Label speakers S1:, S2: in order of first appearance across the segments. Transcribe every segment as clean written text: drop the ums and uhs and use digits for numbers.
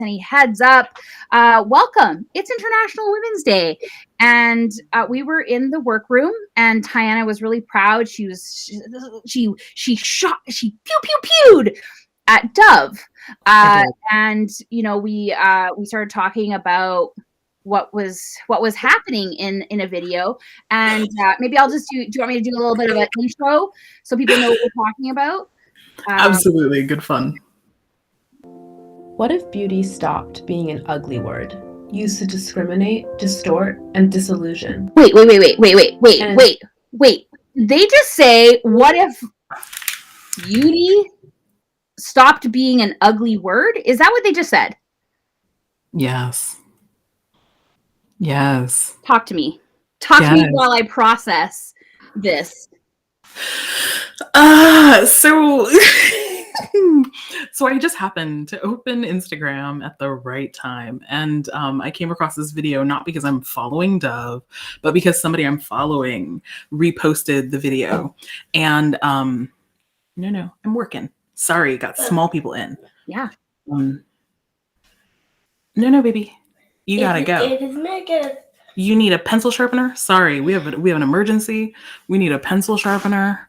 S1: any heads up, welcome. It's International Women's Day. And we were in the workroom, and Tiana was really proud. She pewed at Dove. And, you know, we started talking about what was happening in a video, and maybe I'll just do you want me to do a little bit of an intro so people know what we're talking about?
S2: Absolutely, good fun.
S3: What if beauty stopped being an ugly word, used to discriminate, distort, and disillusion?
S1: Wait. They just say, what if beauty stopped being an ugly word? Is that what they just said?
S2: Yes.
S1: Talk to me. Talk to me while I process this.
S2: So I just happened to open Instagram at the right time, and I came across this video not because I'm following Dove, but because somebody I'm following reposted the video. And no, I'm working. Sorry, got small people in.
S1: Yeah.
S2: No, baby, you gotta go. You need a pencil sharpener? Sorry, we have an emergency. We need a pencil sharpener.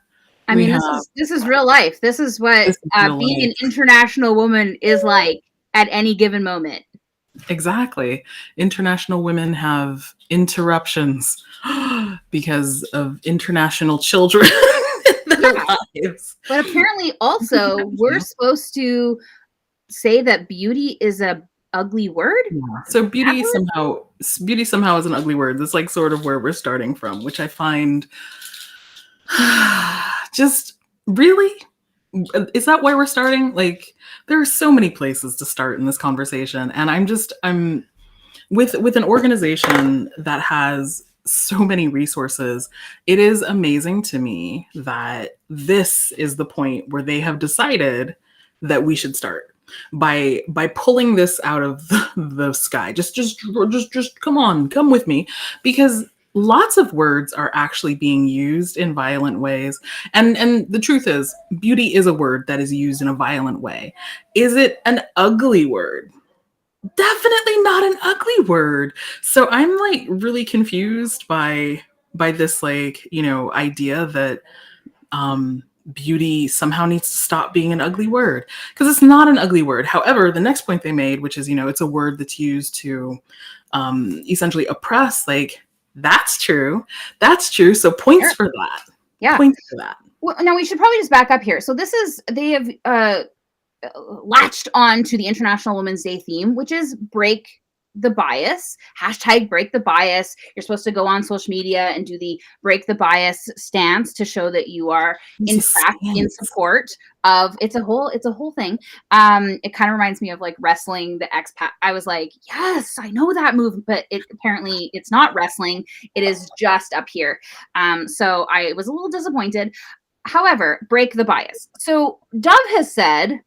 S1: I mean, this is real life. This is what being an international woman is like at any given moment.
S2: Exactly. International women have interruptions because of international children in their lives.
S1: But apparently also we're supposed to say that beauty is a ugly word.
S2: Yeah. So beauty somehow is an ugly word. That's like sort of where we're starting from, which I find just really, is that why we're starting? Like, there are so many places to start in this conversation, and I'm with an organization that has so many resources. It is amazing to me that this is the point where they have decided that we should start by pulling this out of the sky. Just come with me, because lots of words are actually being used in violent ways. And the truth is, beauty is a word that is used in a violent way. Is it an ugly word? Definitely not an ugly word. So I'm like really confused by this, like, you know, idea that beauty somehow needs to stop being an ugly word, because it's not an ugly word. However, the next point they made, which is, you know, it's a word that's used to essentially oppress, like, that's true. So points for that.
S1: Yeah.
S2: Points for that.
S1: Well, now we should probably just back up here. So they have latched on to the International Women's Day theme, which is break the bias, #BreaktheBias. You're supposed to go on social media and do the break the bias stance to show that you are in fact in support of it's a whole thing. It kind of reminds me of like wrestling, the expat. I was like, yes, I know that move, but apparently it's not wrestling. It is just up here. So I was a little disappointed. However, break the bias. So Dove has said,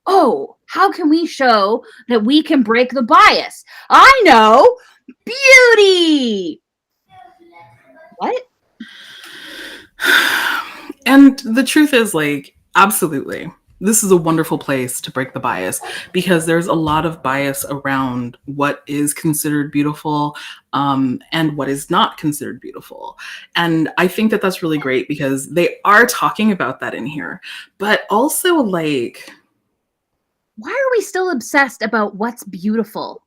S1: oh, how can we show that we can break the bias? I know, beauty. What?
S2: And the truth is, like, absolutely, this is a wonderful place to break the bias, because there's a lot of bias around what is considered beautiful and what is not considered beautiful. And I think that that's really great, because they are talking about that in here. But also, like,
S1: why are we still obsessed about what's beautiful?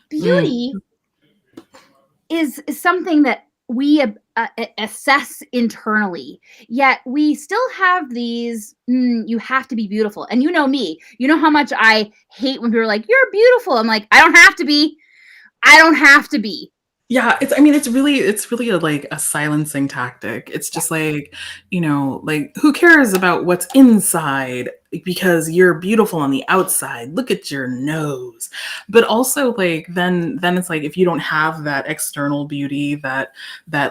S1: Beauty is something that we assess internally, yet we still have these, you have to be beautiful. And you know me, you know how much I hate when people are like, you're beautiful. I'm like, I don't have to be.
S2: Yeah, it's really like a silencing tactic. It's just like, you know, like, who cares about what's inside, because you're beautiful on the outside. Look at your nose. But also, like, then it's like, if you don't have that external beauty, that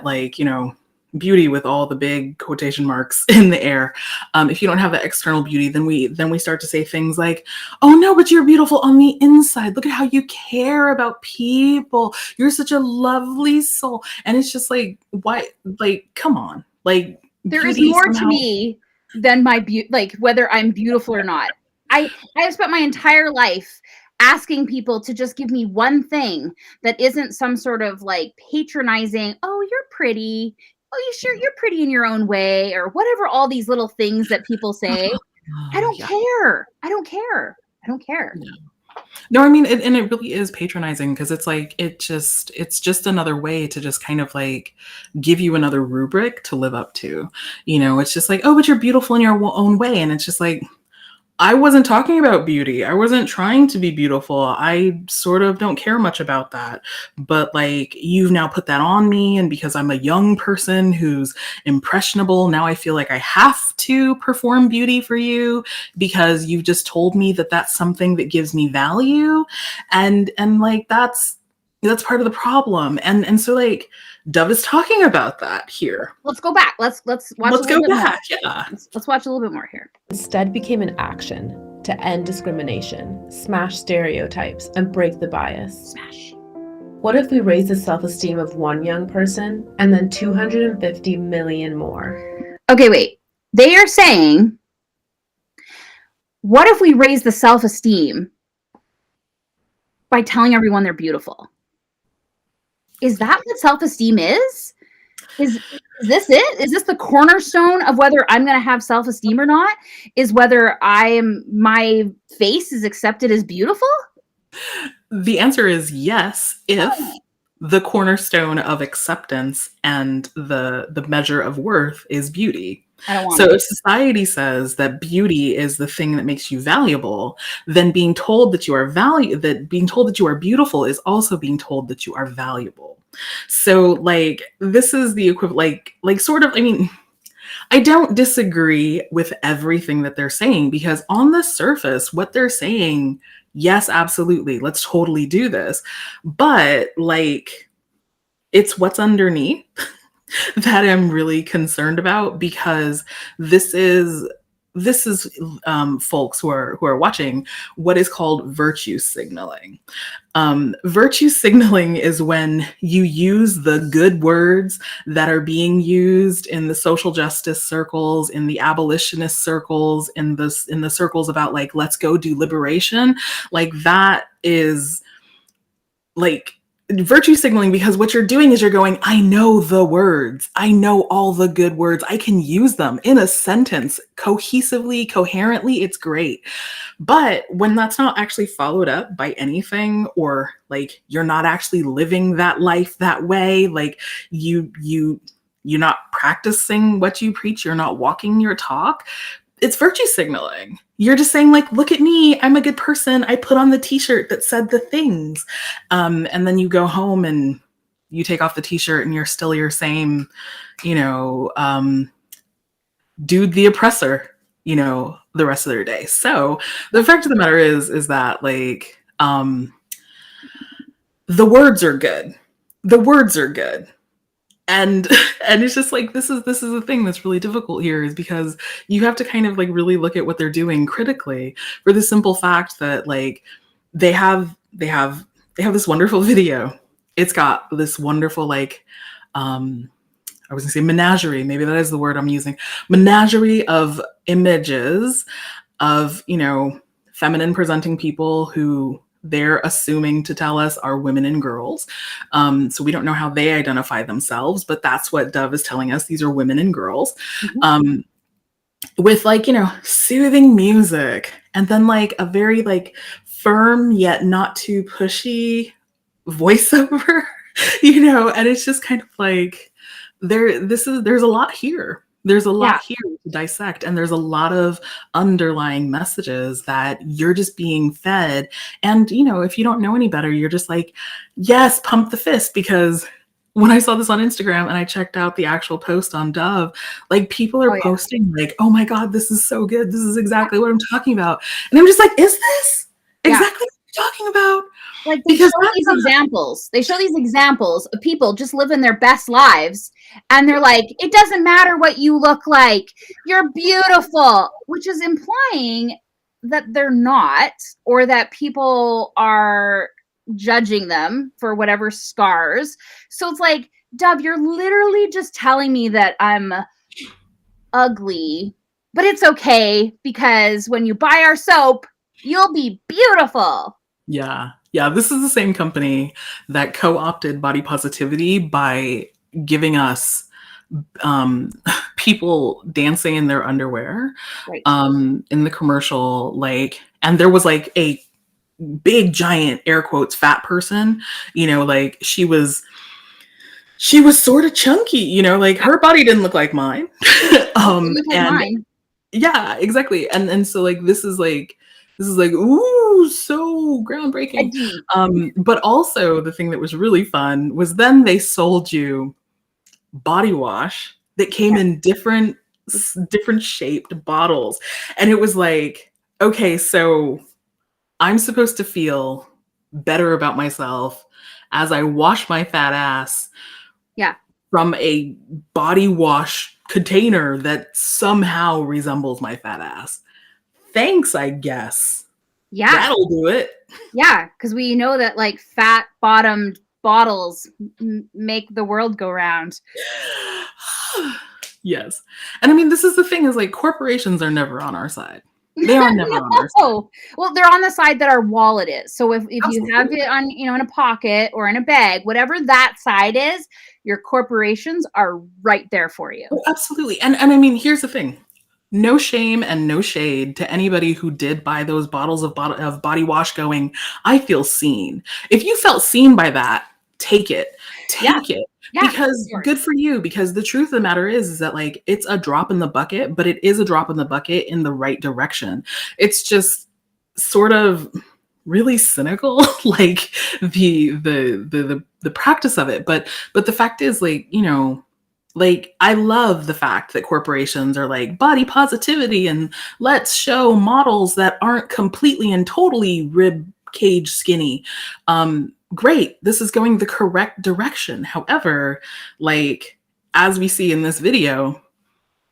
S2: like, you know, beauty with all the big quotation marks in the air, if you don't have that external beauty, then we start to say things like, oh no, but you're beautiful on the inside. Look at how you care about people. You're such a lovely soul. And it's just like, why? Like, come on. Like,
S1: there is more to me than my beauty, like whether I'm beautiful or not. I have spent my entire life asking people to just give me one thing that isn't some sort of like patronizing, oh, you're pretty. Oh, you're pretty in your own way, or whatever, all these little things that people say. I don't care. I don't care. I don't care.
S2: No, I mean, and it really is patronizing because it's like, it's just another way to just kind of like give you another rubric to live up to. It's just like, oh, but you're beautiful in your own way. And it's just like, I wasn't talking about beauty. I wasn't trying to be beautiful. I sort of don't care much about that. But like, you've now put that on me. And because I'm a young person who's impressionable, now I feel like I have to perform beauty for you because you've just told me that that's something that gives me value. And like, that's part of the problem. And so like, Dove is talking about that here.
S1: Let's go back. Let's watch.
S2: Let's go back. Yeah.
S1: Let's watch a little bit more here.
S3: Instead became an action to end discrimination, smash stereotypes, and break the bias.
S1: Smash.
S3: What if we raise the self-esteem of one young person and then 250 million more?
S1: Okay, wait. They are saying, what if we raise the self-esteem by telling everyone they're beautiful? Is that what self-esteem is? Is this it? Is this the cornerstone of whether I'm going to have self-esteem or not? Is whether my face is accepted as beautiful?
S2: The answer is yes, if the cornerstone of acceptance and the measure of worth is beauty. So if society says that beauty is the thing that makes you valuable, then being told that you are being told that you are beautiful is also being told that you are valuable. So like, this is the equivalent, like sort of, I mean, I don't disagree with everything that they're saying, because on the surface, what they're saying, yes, absolutely, let's totally do this. But like, it's what's underneath that I'm really concerned about, because this is folks who are watching what is called virtue signaling. Virtue signaling is when you use the good words that are being used in the social justice circles, in the abolitionist circles, in the circles about like, let's go do liberation. Like, that is like virtue signaling, because what you're doing is you're going, I know the words. I know all the good words. I can use them in a sentence cohesively, coherently. It's great. But when that's not actually followed up by anything, or like you're not actually living that life that way, like you're not practicing what you preach, you're not walking your talk, it's virtue signaling. You're just saying like, look at me, I'm a good person. I put on the t-shirt that said the things. And then you go home and you take off the t-shirt and you're still your same, dude, the oppressor, the rest of their day. So the fact of the matter is that like, the words are good. The words are good. And it's just like, this is the thing that's really difficult here, is because you have to kind of like really look at what they're doing critically, for the simple fact that like they have this wonderful video. It's got this wonderful like I was gonna say menagerie, maybe that is the word I'm using, menagerie of images of feminine presenting people who they're assuming to tell us are women and girls. So we don't know how they identify themselves, but that's what Dove is telling us. These are women and girls. Mm-hmm. With like, soothing music, and then like a very like firm yet not too pushy voiceover, and it's just kind of like there's a lot here. There's a lot here to dissect, and there's a lot of underlying messages that you're just being fed. And, if you don't know any better, you're just like, yes, pump the fist. Because when I saw this on Instagram and I checked out the actual post on Dove, like people are posting like, oh my God, this is so good. This is exactly what I'm talking about. And I'm just like, is this exactly what you're talking about?
S1: Like they show these examples. They show these examples of people just living their best lives. And they're like, it doesn't matter what you look like. You're beautiful, which is implying that they're not, or that people are judging them for whatever scars. So it's like, Dove, you're literally just telling me that I'm ugly, but it's okay because when you buy our soap, you'll be beautiful.
S2: Yeah. Yeah. This is the same company that co-opted body positivity by giving us um, people dancing in their underwear
S1: Right.
S2: in the commercial, like, and there was like a big giant air quotes fat person, like she was sort of chunky, like her body didn't look like mine.
S1: Nope, it looked like
S2: And
S1: mine.
S2: yeah, exactly. And so like this is like ooh, so groundbreaking.
S1: Edgy.
S2: But also the thing that was really fun was then they sold you body wash that came
S1: Yeah.
S2: in different shaped bottles. And it was like, okay, so I'm supposed to feel better about myself as I wash my fat ass
S1: Yeah.
S2: from a body wash container that somehow resembles my fat ass. Thanks, I guess.
S1: Yeah.
S2: That'll do it.
S1: Yeah. Because we know that like fat bottomed bottles make the world go round.
S2: Yes. And I mean, this is the thing is like corporations are never on our side. They are never on our side.
S1: Oh, well, they're on the side that our wallet is. So if you have
S2: Absolutely.
S1: it on, in a pocket or in a bag, whatever that side is, your corporations are right there for you.
S2: Oh, absolutely. And I mean, here's the thing. No shame and no shade to anybody who did buy those bottles of body wash going, I feel seen. If you felt seen by that, take it. Take it.
S1: Yeah,
S2: Because good for you. Because the truth of the matter is that like it's a drop in the bucket, but it is a drop in the bucket in the right direction. It's just sort of really cynical, like the practice of it. But the fact is, like I love the fact that corporations are like body positivity and let's show models that aren't completely and totally rib cage skinny. Great, this is going the correct direction. However, like as we see in this video,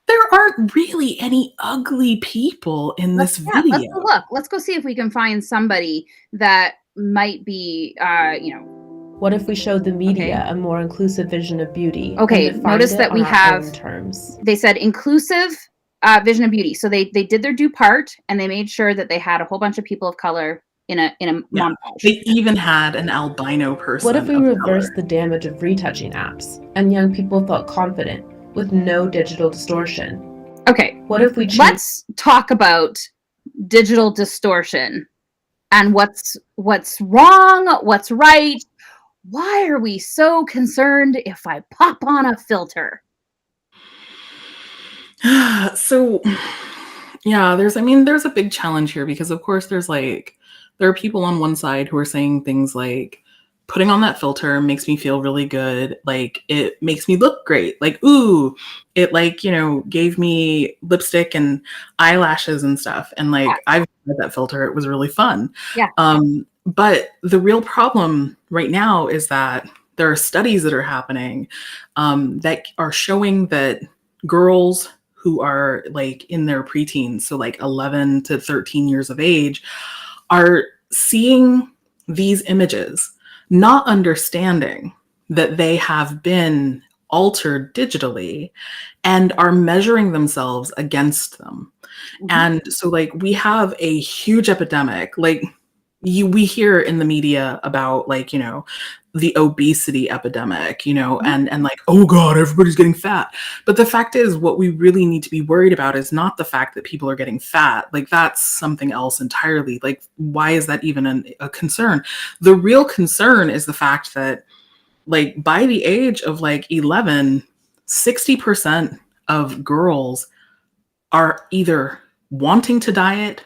S2: there aren't really any ugly people in this
S1: Let's go
S2: video.
S1: look. Let's go see if we can find somebody that might be,
S3: What if we showed the media
S1: Okay.
S3: a more inclusive vision of beauty? and
S1: Okay,
S3: defined
S1: notice
S3: it
S1: that
S3: on
S1: we
S3: our
S1: have-
S3: own terms?
S1: they said inclusive vision of beauty. So they did their due part and they made sure that they had a whole bunch of people of color in a
S2: Yeah.
S1: montage.
S2: They even had an albino person.
S3: What if we
S2: of
S3: reversed
S2: color.
S3: the damage of retouching apps and young people felt confident with no digital distortion?
S1: Okay,
S3: What if we
S1: let's talk about digital distortion and what's wrong, what's right. Why are we so concerned if I pop on a filter?
S2: So yeah, there's a big challenge here because of course there are people on one side who are saying things like putting on that filter makes me feel really good, like it makes me look great, like ooh, it like gave me lipstick and eyelashes and stuff, and like I've tried that filter, it was really fun.
S1: Yeah.
S2: But the real problem right now is that there are studies that are happening that are showing that girls who are like in their preteens, so like 11 to 13 years of age, are seeing these images, not understanding that they have been altered digitally and are measuring themselves against them.
S1: Mhm.
S2: And so like we have a huge epidemic, like we hear in the media about like the obesity epidemic, and like, oh god, everybody's getting fat. But the fact is, what we really need to be worried about is not the fact that people are getting fat. Like that's something else entirely. Like why is that even a concern? The real concern is the fact that like by the age of like 11, 60% of girls are either wanting to diet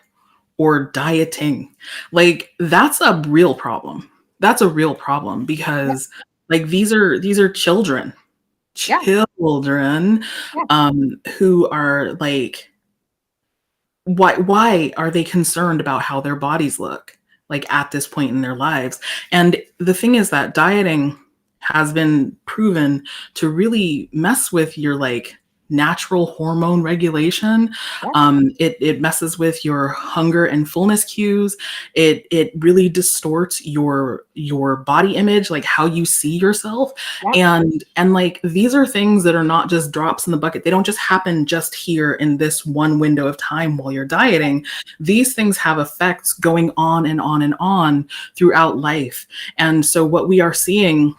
S2: or dieting. Like that's a real problem. That's a real problem because like these are children.
S1: Yeah.
S2: Children who are like why are they concerned about how their bodies look like at this point in their lives? And the thing is that dieting has been proven to really mess with your like natural hormone regulation. It messes with your hunger and fullness cues. It really distorts your body image, like how you see yourself. And like these are things that are not just drops in the bucket. They don't just happen just here in this one window of time while you're dieting. These things have effects going on and on and on throughout life. And so what we are seeing,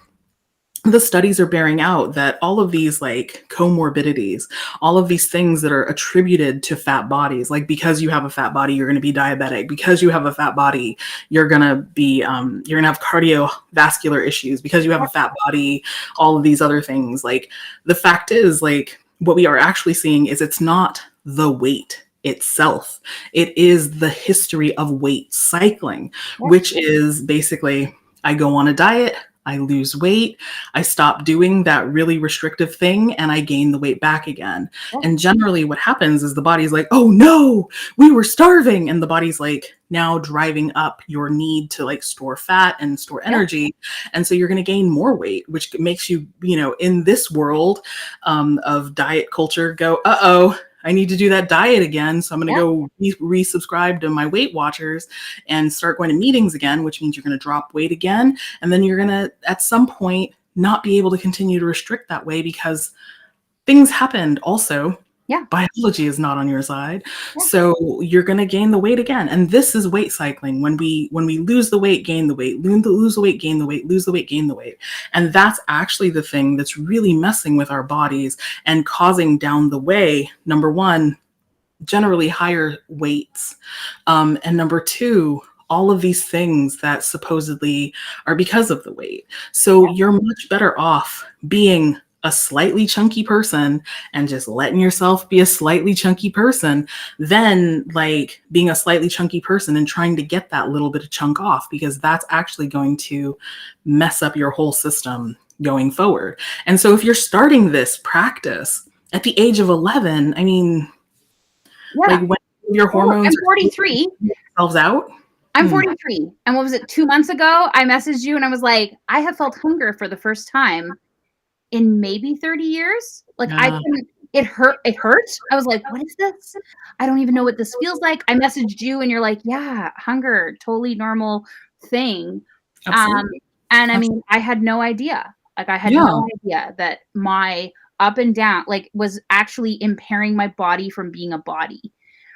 S2: the studies are bearing out that all of these like comorbidities, all of these things that are attributed to fat bodies, like because you have a fat body, you're going to be diabetic. Because you have a fat body, you're going to be, you're going to have cardiovascular issues. Because you have a fat body, all of these other things. Like the fact is, like what we are actually seeing is it's not the weight itself. It is the history of weight cycling, which is basically I go on a diet, I lose weight, I stop doing that really restrictive thing, and I gain the weight back again. And generally what happens is the body's like, oh no, we were starving. And the body's like now driving up your need to like store fat and store energy. And so you're going to gain more weight, which makes you, you know, in this world of diet culture go, uh-oh, I need to do that diet again. So I'm going to go resubscribe to my Weight Watchers and start going to meetings again, which means you're going to drop weight again. And then you're going to, at some point, not be able to continue to restrict that way because things happened also. Biology is not on your side. So you're going to gain the weight again. And this is weight cycling. When we lose the weight, gain the weight, lose the weight, gain the weight, lose the weight, gain the weight. And that's actually the thing that's really messing with our bodies and causing down the way, number one, generally higher weights. And number two, all of these things that supposedly are because of the weight. So you're much better off being a slightly chunky person and just letting yourself be a slightly chunky person than like being a slightly chunky person and trying to get that little bit of chunk off, because that's actually going to mess up your whole system going forward. And so if you're starting this practice at the age of 11, I mean, like when your hormones
S1: I'm 43.
S2: Themselves out.
S1: I'm 43. And what was it? 2 months ago, I messaged you and I was like, I have felt hunger for the first time in maybe 30 years. Like I couldn't, it hurt. I was like, what is this? I don't even know what this feels like. I messaged you and you're like, yeah, hunger, totally normal thing. And I mean, I had no idea. Like I had no idea that my up and down, like was actually impairing my body from being a body.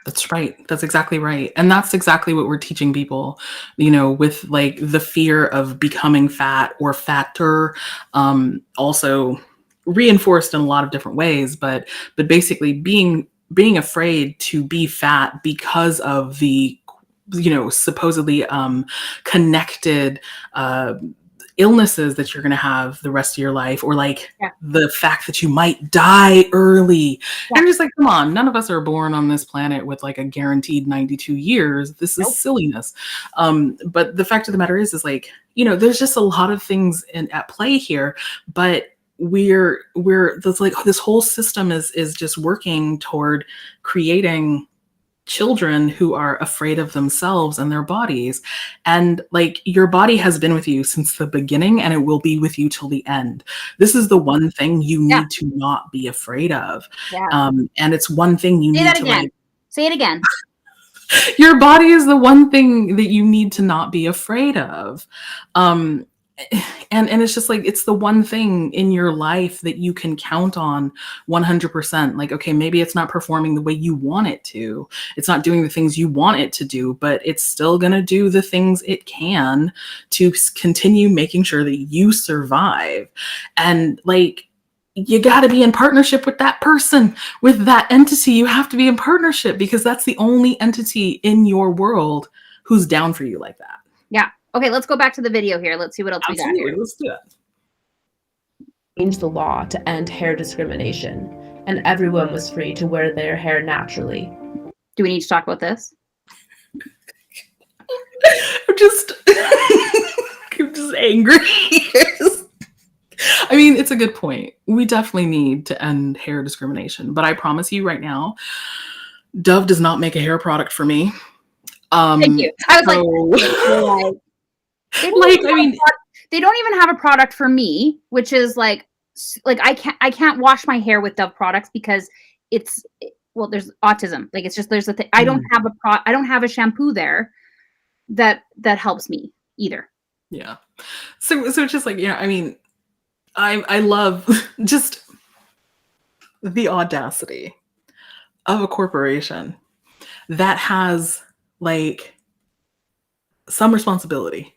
S2: That's right. That's exactly right. And that's exactly what we're teaching people, you know, with like the fear of becoming fat or fatter, also reinforced in a lot of different ways, but basically being afraid to be fat because of the, you know, supposedly connected illnesses that you're going to have the rest of your life, or like the fact that you might die early. I'm just like, come on, none of us are born on this planet with like a guaranteed 92 years. This is silliness. But the fact of the matter is like, you know, there's just a lot of things at play here, but we're that's like this whole system is just working toward creating children who are afraid of themselves and their bodies. And like your body has been with you since the beginning and it will be with you till the end. This is the one thing you need to not be afraid of. And it's one thing you need to like,
S1: say it again.
S2: Your body is the one thing that you need to not be afraid of. And it's just like, it's the one thing in your life that you can count on 100%. Like, okay, maybe it's not performing the way you want it to. It's not doing the things you want it to do, but it's still going to do the things it can to continue making sure that you survive. And like, you got to be in partnership with that person, with that entity. You have to be in partnership because that's the only entity in your world who's down for you like that.
S1: Yeah. Okay, let's go back to the video here. Let's see what else we got here.
S2: Let's do it.
S3: Changed the law to end hair discrimination, and everyone was free to wear their hair naturally.
S1: Do we need to talk about this?
S2: I'm just angry. I mean, it's a good point. We definitely need to end hair discrimination, but I promise you right now, Dove does not make a hair product for me.
S1: Thank you. I was like, I mean, they don't even have a product for me, which is like like I can't wash my hair with Dove products because well, there's autism. Like it's just there's a thing. I don't have a shampoo there that helps me either.
S2: Yeah. So it's just like, I mean, I love just the audacity of a corporation that has like some responsibility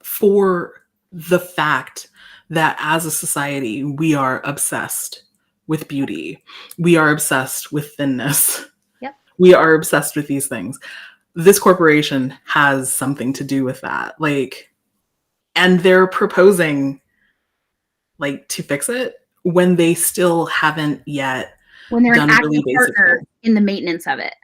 S2: for the fact that as a society, we are obsessed with beauty. We are obsessed with thinness.
S1: Yep.
S2: We are obsessed with these things. This corporation has something to do with that. Like, and they're proposing like to fix it when they still haven't yet
S1: when they're
S2: done
S1: an active
S2: really
S1: partner
S2: things.
S1: in the maintenance of it.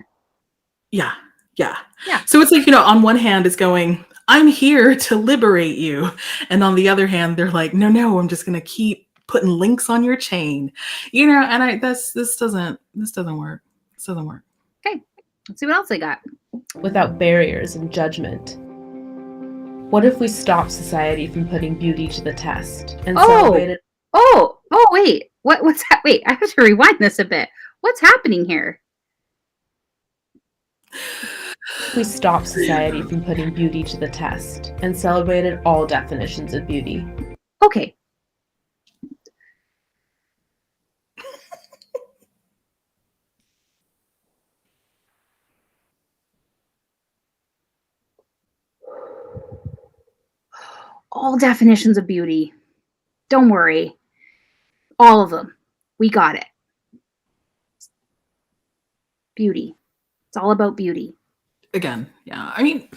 S2: Yeah.
S1: Yeah.
S2: So it's like, on one hand it's going, I'm here to liberate you. And on the other hand, they're like, no, I'm just going to keep putting links on your chain, and this doesn't work. This doesn't work.
S1: Okay. Let's see what else they got.
S3: Without barriers and judgment. What if we stop society from putting beauty to the test and celebrated?
S1: Oh, wait. What's that? Wait, I have to rewind this a bit. What's happening here?
S3: We stop society from putting beauty to the test and celebrated all definitions of beauty.
S1: Okay. All definitions of beauty. Don't worry. All of them. We got it. Beauty. It's all about beauty.
S2: Again, yeah. I mean,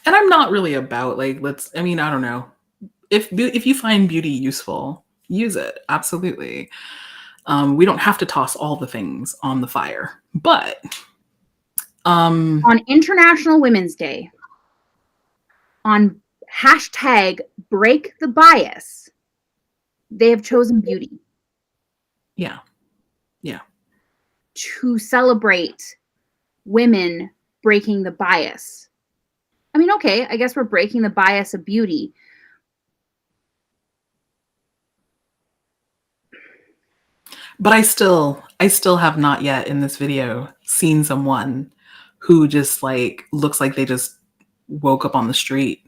S2: and I'm not really about like, I don't know. If you find beauty useful, use it. Absolutely. We don't have to toss all the things on the fire. But
S1: on International Women's Day, on #BreaktheBias, they have chosen beauty.
S2: Yeah.
S1: To celebrate women breaking the bias. I mean, okay, I guess we're breaking the bias of beauty.
S2: But I still have not yet in this video seen someone who just like looks like they just woke up on the street,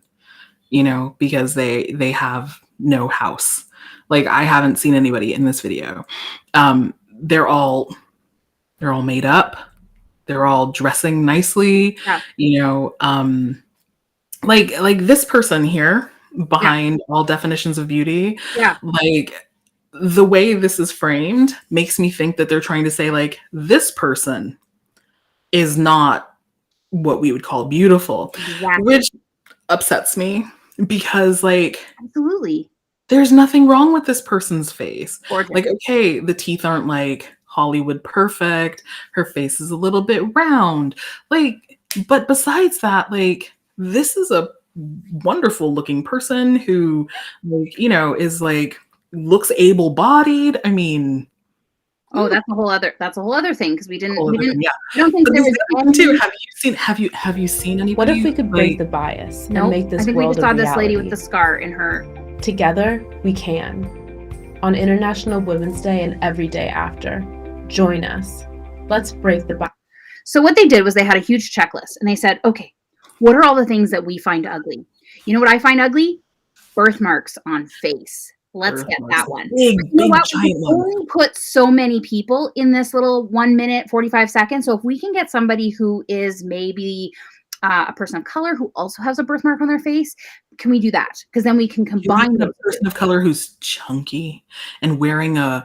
S2: because they have no house. Like I haven't seen anybody in this video. They're all made up. They're all dressing nicely.
S1: Yeah.
S2: Like this person here behind all definitions of beauty.
S1: Yeah.
S2: Like the way this is framed makes me think that they're trying to say like this person is not what we would call beautiful,
S1: exactly.
S2: Which upsets me because like
S1: absolutely
S2: there's nothing wrong with this person's face.
S1: Gorgeous.
S2: Like, okay, the teeth aren't like Hollywood perfect. Her face is a little bit round. Like, but besides that, like, this is a wonderful looking person who, like, is like, looks able-bodied. I mean,
S1: that's a whole other thing because we didn't
S2: yeah.
S1: I don't think
S2: but
S1: there was any...
S2: too. Have you seen anybody?
S3: What if we could break the bias and make this
S1: I think
S3: world
S1: we just saw
S3: a reality?
S1: this lady with the scar in her.
S3: Together, we can. On International Women's Day and every day after. Join us. Let's break the bias.
S1: So what they did was they had a huge checklist and they said, okay, what are all the things that we find ugly? You know what I find ugly? Birthmarks on face. Let's get that one.
S2: Big, giant
S1: one. We only put so many people in this little 1 minute, 45 seconds. So if we can get somebody who is maybe a person of color who also has a birthmark on their face, can we do that? Because then we can combine
S2: a person of color who's chunky and wearing an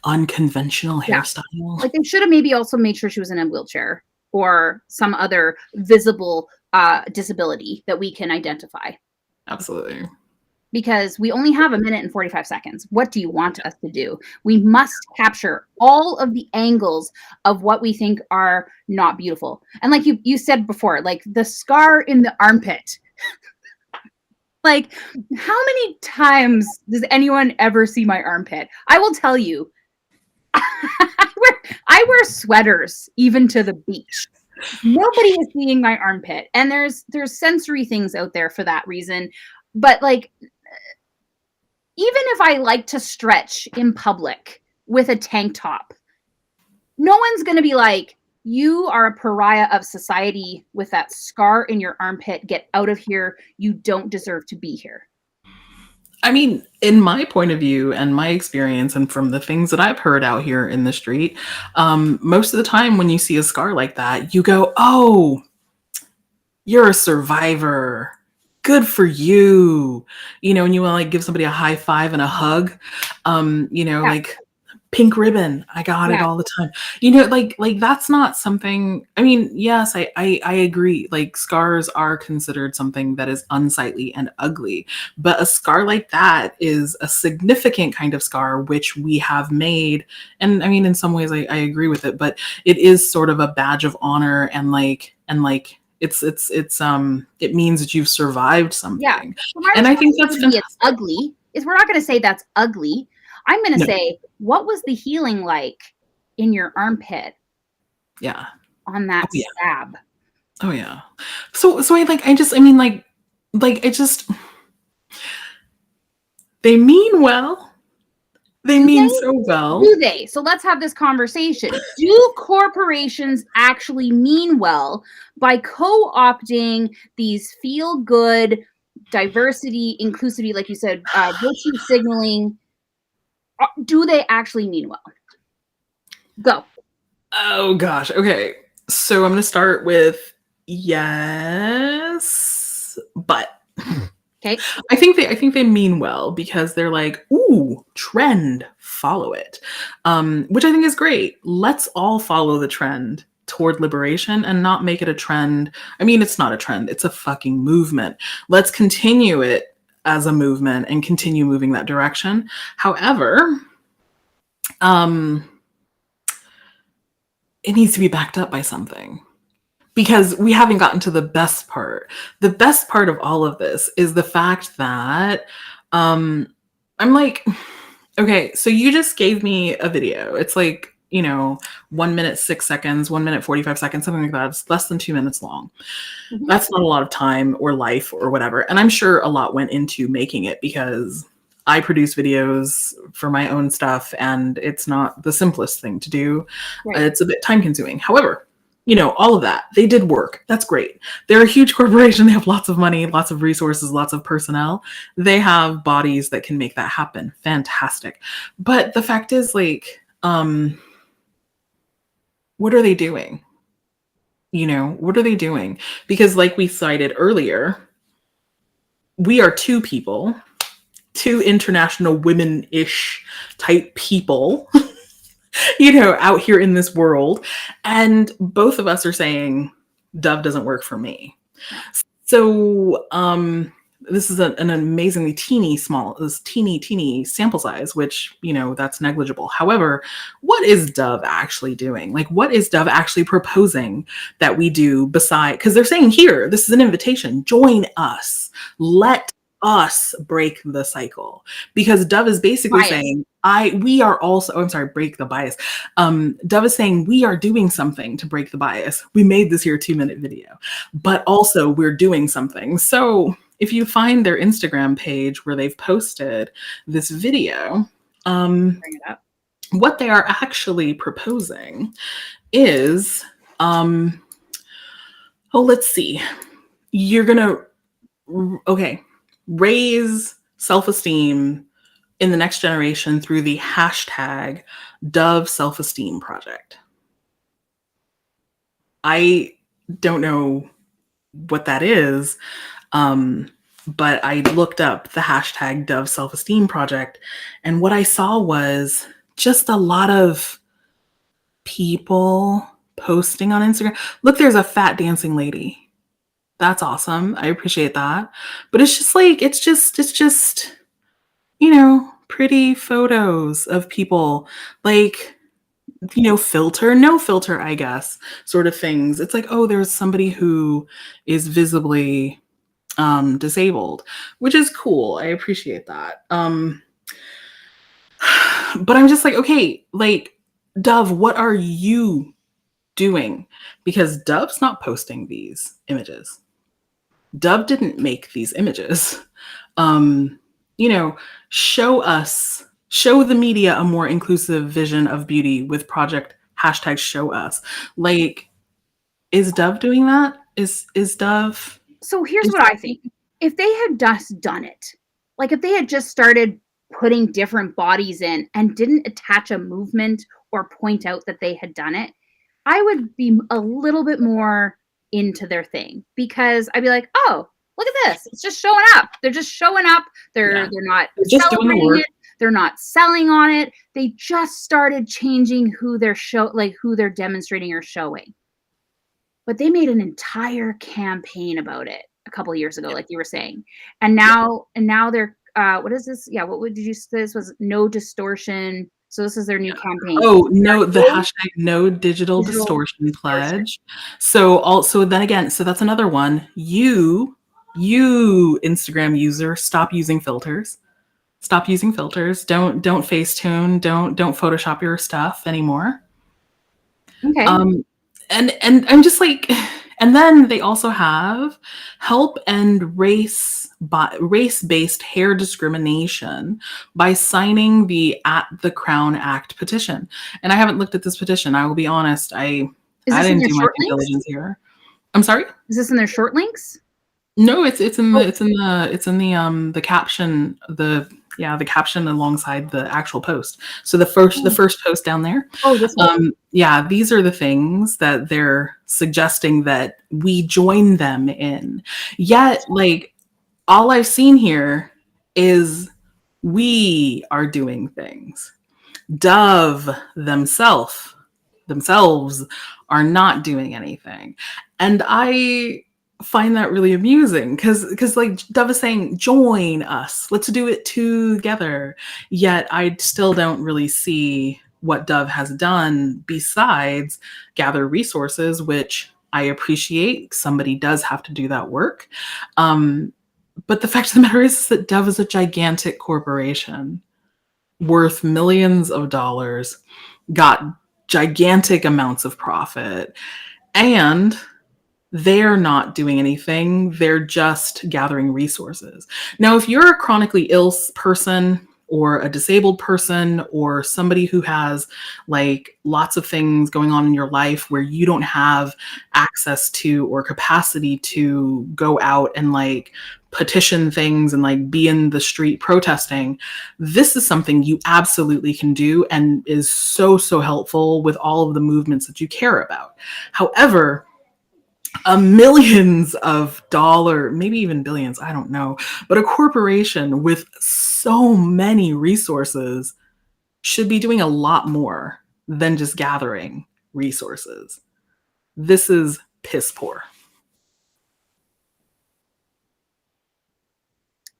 S2: unconventional hairstyle.
S1: Like they should have maybe also made sure she was in a wheelchair or some other visible disability that we can identify.
S2: Absolutely.
S1: Because we only have 1 minute and 45 seconds. What do you want us to do? We must capture all of the angles of what we think are not beautiful. And like you said before, like the scar in the armpit. Like, how many times does anyone ever see my armpit? I will tell you, I wear sweaters even to the beach. Nobody is seeing my armpit. And there's sensory things out there for that reason. But like, even if I like to stretch in public with a tank top, no one's going to be like, you are a pariah of society with that scar in your armpit. Get out of here. You don't deserve to be here.
S2: I mean, in my point of view and my experience, and from the things that I've heard out here in the street, most of the time when you see a scar like that, you go, oh, you're a survivor. Good for you. You know, and you want to like give somebody a high five and a hug. You know, like pink ribbon. I got it all the time. You know, like that's not something. I mean, yes, I agree. Like scars are considered something that is unsightly and ugly, but a scar like that is a significant kind of scar which we have made. And I mean, in some ways, I agree with it, but it is sort of a badge of honor and like it means that you've survived something.
S1: Yeah.
S2: And I think that's
S1: it's ugly. Is we're not going to say that's ugly. I'm going to say, what was the healing like in your armpit?
S2: Yeah.
S1: On that stab.
S2: Oh yeah. So they mean well. They mean so well.
S1: Do they? So let's have this conversation. Do corporations actually mean well by co-opting these feel-good diversity, inclusivity, like you said, virtue signaling? Do they actually mean well? Go.
S2: Oh gosh. Okay. So I'm going to start with yes, but
S1: okay.
S2: I think they mean well because they're like, ooh, trend, follow it, which I think is great. Let's all follow the trend toward liberation and not make it a trend. I mean, it's not a trend. It's a fucking movement. Let's continue it as a movement and continue moving that direction. However, it needs to be backed up by something. Because we haven't gotten to the best part. The best part of all of this is the fact that I'm like, okay, so you just gave me a video. It's like, 1 minute, 6 seconds, 1 minute, 45 seconds, something like that. It's less than 2 minutes long. Mm-hmm. That's not a lot of time or life or whatever. And I'm sure a lot went into making it because I produce videos for my own stuff and it's not the simplest thing to do. Right. It's a bit time consuming. However, all of that, they did work. That's great. They're a huge corporation. They have lots of money, lots of resources, lots of personnel. They have bodies that can make that happen. Fantastic. But the fact is, like, what are they doing? What are they doing? Because like we cited earlier, we are two people, two international women-ish type people, out here in this world. And both of us are saying Dove doesn't work for me. So this is an amazingly teeny sample size, which, that's negligible. However, what is Dove actually doing? Like, what is Dove actually proposing that we do beside? Because they're saying here, this is an invitation. Join us. Let us break the cycle. Because Dove is basically saying, break the bias. Dove is saying we are doing something to break the bias. We made this here 2-minute video, but also we're doing something. So if you find their Instagram page where they've posted this video, bring it up. What they are actually proposing is, let's see. You're gonna, raise self-esteem in the next generation through the hashtag Dove Self-Esteem Project. I don't know what that is, but I looked up the hashtag Dove Self-Esteem Project, and what I saw was just a lot of people posting on Instagram. Look, there's a fat dancing lady. That's awesome. I appreciate that. But it's just like, it's just, pretty photos of people, like, filter, no filter, I guess, sort of things. It's like, oh, there's somebody who is visibly disabled, which is cool. I appreciate that. But I'm just like, okay, like, Dove, what are you doing? Because Dove's not posting these images. Dove didn't make these images. show the media a more inclusive vision of beauty with project #ShowUs. Like, is Dove doing that? Is Dove?
S1: So here's what I think. If they had just done it, like if they had just started putting different bodies in and didn't attach a movement or point out that they had done it, I would be a little bit more into their thing, because I'd be like, oh, look at this. It's just showing up. They're just showing up. They're not
S2: just doing the work.
S1: it. They're not selling on it. They just started changing who they're demonstrating or showing. But they made an entire campaign about it a couple of years ago, like you were saying. And now they're what is this? Yeah, did you say this was no distortion? So this is their new campaign.
S2: Oh, no, the hashtag no digital distortion pledge. So then again, so that's another one. You Instagram user, stop using filters. Stop using filters. Don't Facetune. Don't Photoshop your stuff anymore.
S1: Okay.
S2: And I'm just like, and then they also have help end race-based hair discrimination by signing the @ Crown Act petition. And I haven't looked at this petition. I will be honest. I didn't do my due diligence here. I'm sorry?
S1: Is this in their short links?
S2: No, it's in the caption, the caption alongside the actual post. So the first post down there.
S1: Oh, this one.
S2: Yeah, these are the things that they're suggesting that we join them in. Yet, like, all I've seen here is we are doing things. Dove themselves are not doing anything. And I find that really amusing because like Dove is saying, join us, let's do it together. Yet I still don't really see what Dove has done besides gather resources, which I appreciate. Somebody does have to do that work. But the fact of the matter is that Dove is a gigantic corporation worth millions of dollars, got gigantic amounts of profit, and they're not doing anything. They're just gathering resources. Now, if you're a chronically ill person or a disabled person or somebody who has like lots of things going on in your life where you don't have access to or capacity to go out and like petition things and like be in the street protesting, this is something you absolutely can do and is so helpful with all of the movements that you care about. However, millions of dollars, maybe even billions, I don't know, but a corporation with so many resources should be doing a lot more than just gathering resources. This is piss poor.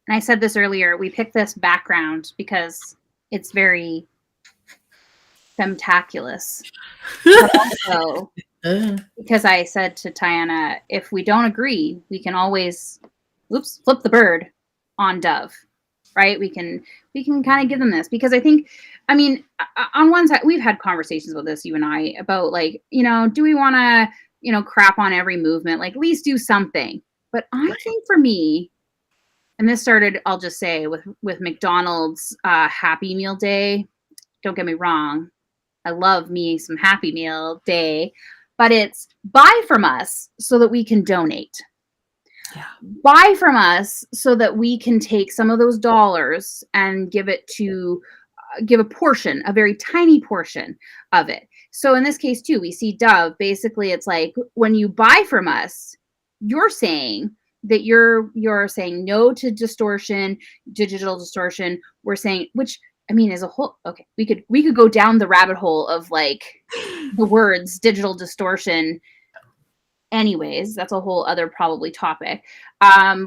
S1: And I said this earlier, we picked this background because it's very femtaculous. But also because I said to Tiana, if we don't agree, we can always flip the bird on Dove, right? We can kind of give them this, because I think, I mean, on one side, we've had conversations about this, you and I, about like, do we want to, crap on every movement? Like, at least do something. But I think for me, and this started, I'll just say, with McDonald's Happy Meal Day. Don't get me wrong, I love me some Happy Meal Day. But it's buy from us so that we can donate.
S2: Yeah.
S1: Buy from us so that we can take some of those dollars and give a portion, a very tiny portion of it. So in this case too, we see Dove. Basically, it's like when you buy from us, you're saying that you're saying no to distortion, digital distortion. We're saying, which, I mean, as a whole, okay, we could go down the rabbit hole of like the words digital distortion. Anyways, that's a whole other probably topic.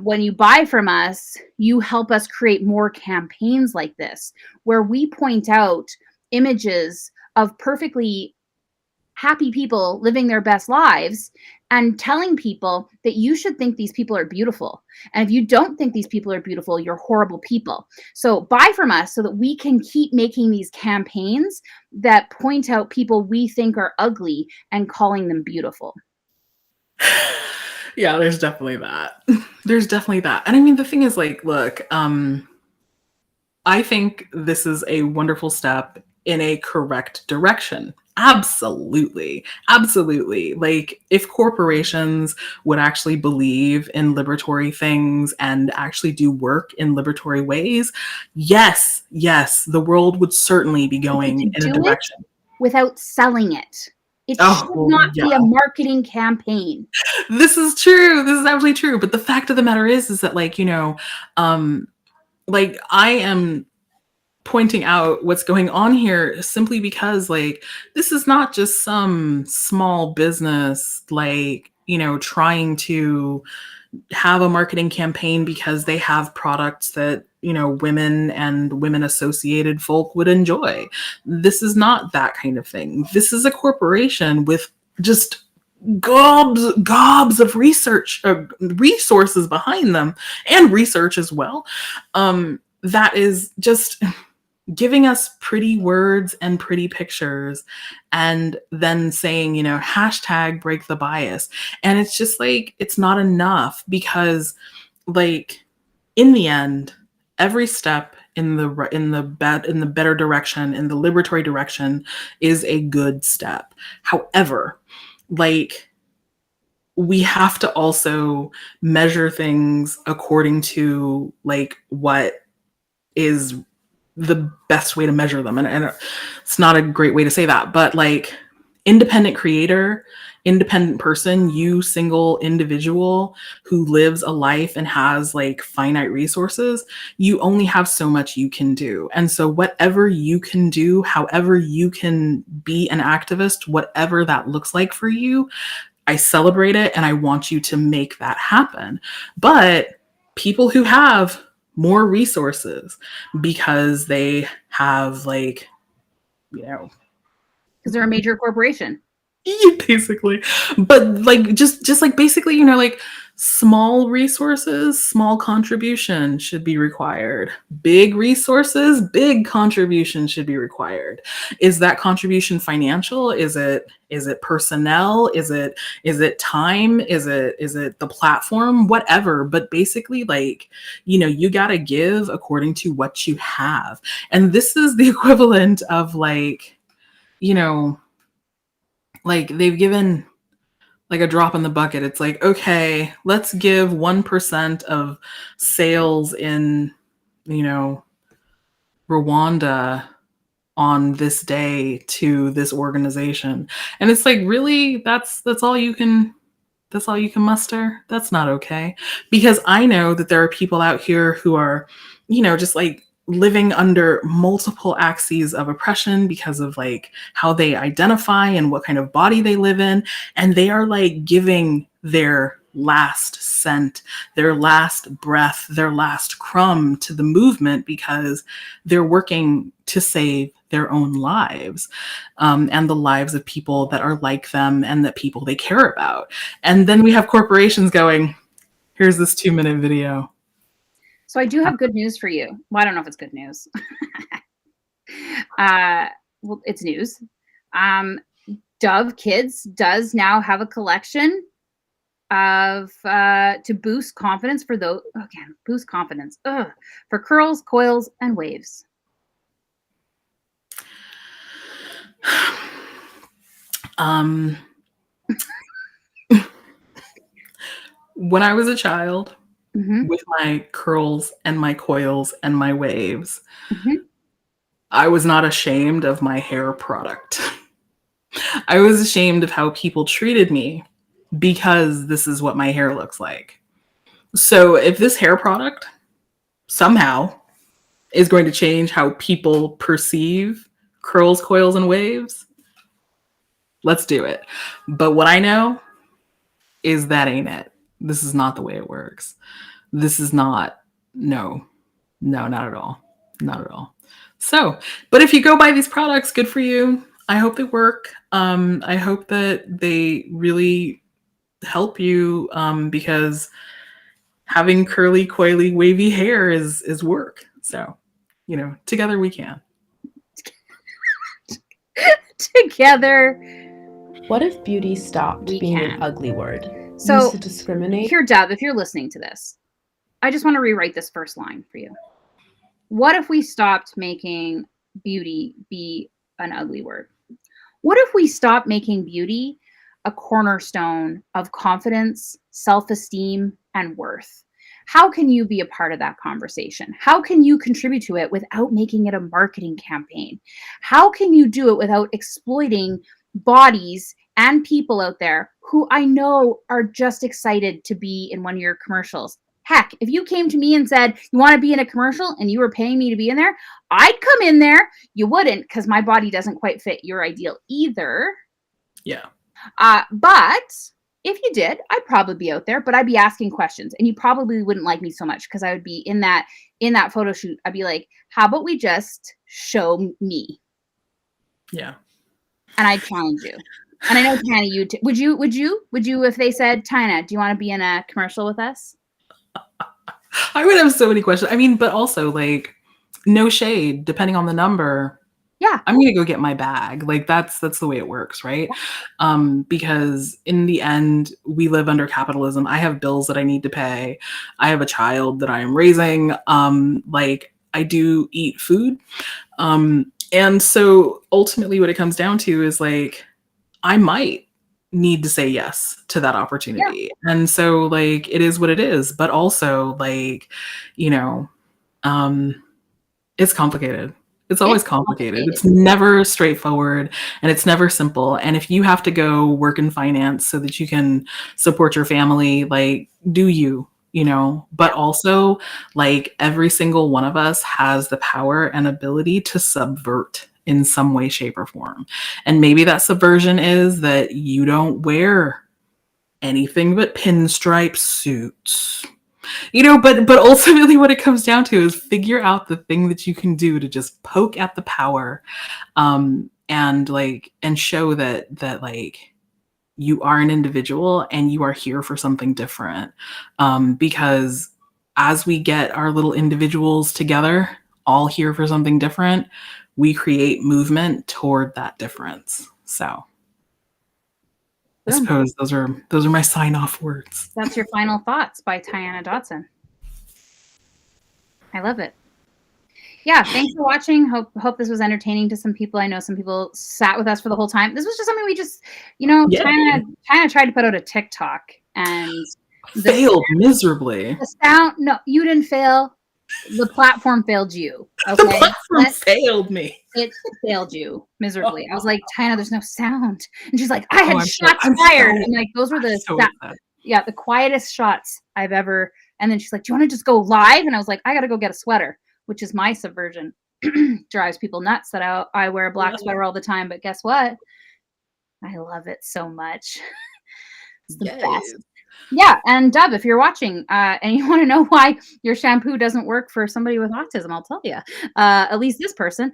S1: When you buy from us, you help us create more campaigns like this, where we point out images of perfectly happy people living their best lives and telling people that you should think these people are beautiful. And if you don't think these people are beautiful, you're horrible people. So buy from us so that we can keep making these campaigns that point out people we think are ugly and calling them beautiful.
S2: Yeah, there's definitely that. There's definitely that. And I mean, the thing is, like, look, I think this is a wonderful step in a correct direction. Absolutely. Absolutely. Like, if corporations would actually believe in liberatory things and actually do work in liberatory ways, yes, yes, the world would certainly be going
S1: To
S2: in a
S1: do it
S2: direction.
S1: without selling it. It
S2: Oh,
S1: should not
S2: yeah.
S1: be a marketing campaign.
S2: This is true. This is absolutely true. But the fact of the matter is that, like, like, I am pointing out what's going on here simply because, like, this is not just some small business, like, trying to have a marketing campaign because they have products that, women and women associated folk would enjoy. This is not that kind of thing. This is a corporation with just gobs of resources behind them, and research as well, that is just giving us pretty words and pretty pictures, and then saying, hashtag break the bias. And it's just like, it's not enough, because, like, in the end, every step in the better direction, in the liberatory direction, is a good step. However, like, we have to also measure things according to, like, what is the best way to measure them. And it's not a great way to say that, but, like, independent creator, independent person, you single individual who lives a life and has, like, finite resources, you only have so much you can do. And so whatever you can do, however you can be an activist, whatever that looks like for you, I celebrate it, and I want you to make that happen. But people who have more resources because they have, like,
S1: because they're a major corporation.
S2: Basically, but, like, just like, basically, like, small resources, small contribution should be required. Big resources, big contribution should be required. Is that contribution financial? Is it personnel? Is it time? Is it the platform? Whatever. But basically, like, you gotta give according to what you have. And this is the equivalent of, like, like, they've given, like, a drop in the bucket. It's like, okay, let's give 1% of sales in, Rwanda on this day to this organization. And it's like, really? That's all you can muster? That's not okay. Because I know that there are people out here who are, just, like, living under multiple axes of oppression because of, like, how they identify and what kind of body they live in. And they are, like, giving their last cent, their last breath, their last crumb to the movement because they're working to save their own lives, and the lives of people that are like them and that people they care about. And then we have corporations going, here's this 2-minute video.
S1: So I do have good news for you. Well, I don't know if it's good news. Well, it's news. Dove Kids does now have a collection of to boost confidence for those, again, boost confidence for curls, coils, and waves.
S2: When I was a child,
S1: Mm-hmm.
S2: with my curls and my coils and my waves,
S1: Mm-hmm.
S2: I was not ashamed of my hair product. I was ashamed of how people treated me because this is what my hair looks like. So if this hair product somehow is going to change how people perceive curls, coils, and waves, let's do it. But what I know is that ain't it. This is not the way it works. This is not, no, not at all. Not at all. So, but if you go buy these products, good for you. I hope they work. I hope that they really help you, because having curly, coily, wavy hair is work. So, together we can.
S1: Together.
S3: What if beauty stopped
S1: We
S3: being
S1: can.
S3: an ugly word?
S1: So,
S3: used to discriminate?
S1: Here, Dove, if you're listening to this, I just want to rewrite this first line for you. What if we stopped making beauty be an ugly word? What if we stopped making beauty a cornerstone of confidence, self-esteem, and worth? How can you be a part of that conversation? How can you contribute to it without making it a marketing campaign? How can you do it without exploiting bodies and people out there who I know are just excited to be in one of your commercials? Heck, if you came to me and said, you want to be in a commercial and you were paying me to be in there, I'd come in there. You wouldn't, because my body doesn't quite fit your ideal either.
S2: Yeah.
S1: But if you did, I'd probably be out there, but I'd be asking questions, and you probably wouldn't like me so much because I would be in that photo shoot. I'd be like, how about we just show me?
S2: Yeah.
S1: And I'd challenge you. And I know, Tiana, you would you if they said, Tiana, do you want to be in a commercial with us?
S2: I would have so many questions. I mean, but also like, no shade, depending on the number.
S1: Yeah.
S2: I'm gonna go get my bag. Like that's the way it works, right? Because in the end, we live under capitalism. I have bills that I need to pay. I have a child that I am raising. Like I do eat food. And so ultimately what it comes down to is like, I might need to say yes to that opportunity. Yeah. And so like, it is what it is, but also like, you know, it's complicated. It's always complicated. It's never straightforward and it's never simple. And if you have to go work in finance so that you can support your family, like do you know, but also like every single one of us has the power and ability to subvert in some way, shape, or form. And maybe that subversion is that you don't wear anything but pinstripe suits. You know, but ultimately what it comes down to is figure out the thing that you can do to just poke at the power, and show that like you are an individual and you are here for something different. Because as we get our little individuals together, all here for something different, we create movement toward that difference. So I suppose those are my sign-off words.
S1: That's your final thoughts by Tiana Dodson. I love it. Yeah, thanks for watching. Hope this was entertaining to some people. I know some people sat with us for the whole time. This was just something we just, Tiana tried to put out a TikTok and
S2: failed miserably.
S1: The sound, no, you didn't fail. The platform failed you. Okay?
S2: The platform failed me.
S1: It failed you miserably. I was like, Tiana, there's no sound. And she's like, I had shots fired. And like, those were the quietest shots I've ever. And then she's like, do you want to just go live? And I was like, I got to go get a sweater, which is my subversion. Drives people nuts that I wear a black sweater all the time. But guess what? I love it so much. It's the best. Yeah, and Dub, if you're watching and you want to know why your shampoo doesn't work for somebody with autism, I'll tell you. At least this person,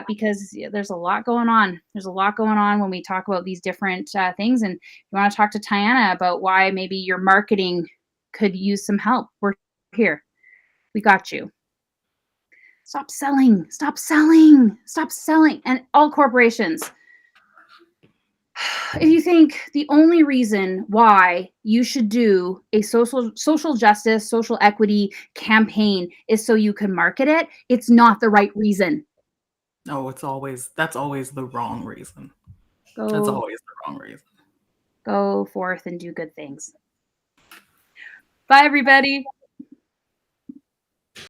S1: because there's a lot going on. There's a lot going on when we talk about these different things. And you want to talk to Tiana about why maybe your marketing could use some help. We're here. We got you. Stop selling. Stop selling. Stop selling. And all corporations. If you think the only reason why you should do a social justice, social equity campaign is so you can market it, it's not the right reason.
S2: No, that's always the wrong reason. That's always the wrong reason.
S1: Go forth and do good things. Bye, everybody.